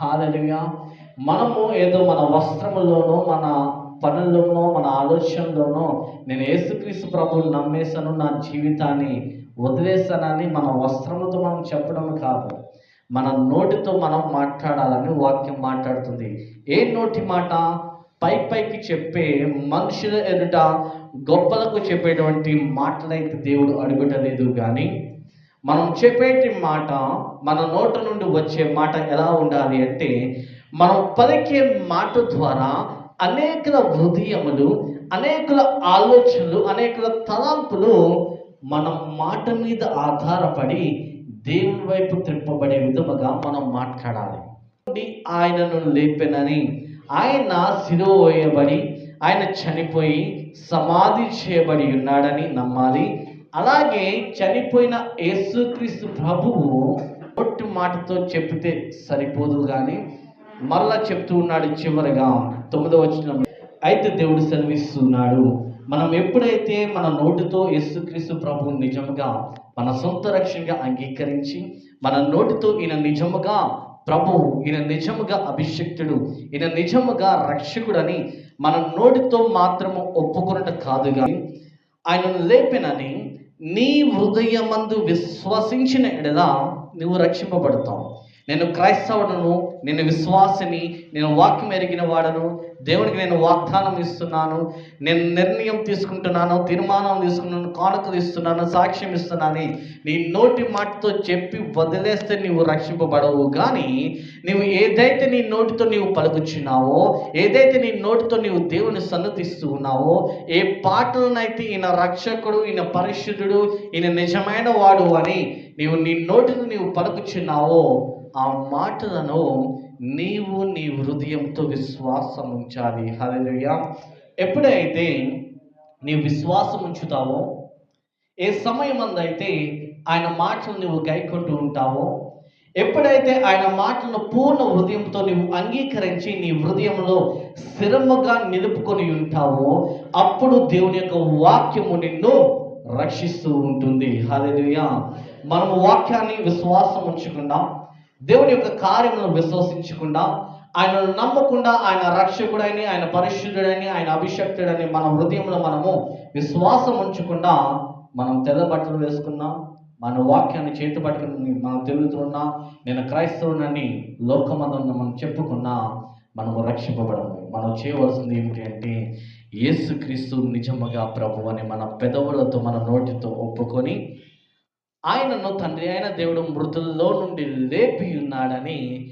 హల్లెలూయా. మనము ఏదో మన వస్త్రములోనో, మన పనుల్లోనో, మన ఆలోచనలోనో నేను యేసుక్రీస్తు ప్రభువుని నమ్మేశాను, నా జీవితాన్ని వదిలేశానని మన వస్త్రములతో మనం చెప్పడం కాదు. మన నోటితో మనం మాట్లాడాలని వాక్యం మాట్లాడుతుంది. ఏ నోటి మాట? పైకి చెప్పే మనుషుల ఎదుట గొప్పలకు చెప్పేటువంటి మాటలైతే దేవుడు అడుగుటలేదు కానీ, మనం చెప్పేటి మాట, మన నోట నుండి వచ్చే మాట ఎలా ఉండాలి అంటే, మనం పలికే మాట ద్వారా అనేకుల హృదయములు, అనేకుల ఆలోచనలు, అనేకుల తలంపులు మన మాట మీద ఆధారపడి దేవుని వైపు త్రిప్పబడే విధముగా మనం మాట్లాడాలి. ఆయనను లేపెనని, ఆయన సిలువ వేయబడి, ఆయన చనిపోయి సమాధి చేయబడి ఉన్నాడని నమ్మాలి. అలాగే చనిపోయిన యేసుక్రీస్తు ప్రభువు ఒట్టి మాటతో చెప్తే సరిపోదు కానీ మళ్ళా చెప్తూ ఉన్నాడు చివరిగా 9వ వచనంలో. అయితే దేవుడు సెలవిస్తున్నాడు, మనం ఎప్పుడైతే మన నోటితో యేసుక్రీస్తు ప్రభువు నిజముగా మన సొంత రక్షణగా అంగీకరించి, మన నోటితో ఈయన నిజముగా ప్రభువు, ఈయన నిజముగా అభిషిక్తుడు, ఈయన నిజముగా రక్షకుడని మన నోటితో మాత్రము ఒప్పుకున్నట్టు కాదు కానీ, ఆయనను లేపెనని నీ హృదయమందు విశ్వసించిన ఎడల నువ్వు రక్షింపబడతావు. నేను క్రైస్తవుడను, నేను విశ్వాసిని, నేను వాక్యం ఎరిగిన వాడను, దేవునికి నేను వాగ్దానం ఇస్తున్నాను, నేను నిర్ణయం తీసుకుంటున్నాను, తీర్మానం తీసుకున్నాను, కానుకలు ఇస్తున్నాను, సాక్ష్యం ఇస్తున్నాను, నీ నోటి మాటతో చెప్పి వదిలేస్తే నీవు రక్షింపబడవు. కానీ నీవు ఏదైతే నీ నోటితో నీవు పలుకుచున్నావో, ఏదైతే నీ నోటితో నీవు దేవుని సన్నతిస్తూ ఉన్నావో, ఏ పాటలనైతే ఈయన రక్షకుడు, ఈయన పరిశుద్ధుడు, ఈయన నిజమైన వాడు అని నీవు నీ నోటితో నీవు పలుకుచున్నావో, ఆ మాటలను నీవు నీ హృదయంతో విశ్వాసం ఉంచాలి. హల్లెలూయా. ఎప్పుడైతే నీ విశ్వాసం ఉంచుతావో, ఏ సమయమందైతే ఆయన మాటలు నువ్వు గైకొంటూ ఉంటావో, ఎప్పుడైతే ఆయన మాటలను పూర్ణ హృదయంతో నువ్వు అంగీకరించి నీ హృదయంలో స్థిరముగా నిలుపుకొని ఉంటావో, అప్పుడు దేవుని యొక్క వాక్యము నిన్ను రక్షిస్తూ ఉంటుంది. హల్లెలూయా. మనము వాక్యాన్ని విశ్వాసం ఉంచకుండా, దేవుని యొక్క కార్యములను విశ్వసించకుండా, ఆయనను నమ్మకుండా, ఆయన రక్షకుడని, ఆయన పరిశుద్ధుడని, ఆయన అభిషక్తుడని మన హృదయంలో మనము విశ్వాసం ఉంచకుండా, మనం తెల్ల బట్టలు వేసుకున్నా, మన వాక్యాన్ని చేతి పట్టుకుని మనం తిరుగుతున్నా, నేను క్రైస్తవునని లోకమందున్న మనం చెప్పుకున్నా, మనము రక్షింపబడము. మనం చేయవలసింది ఏమిటి అంటే, యేసుక్రీస్తు నిజముగా ప్రభు అని మన పెదవులతో, మన నోటితో ఒప్పుకొని, ఆయనను తండ్రి అయిన దేవుడు మృతుల్లో నుండి లేపి ఉన్నాడని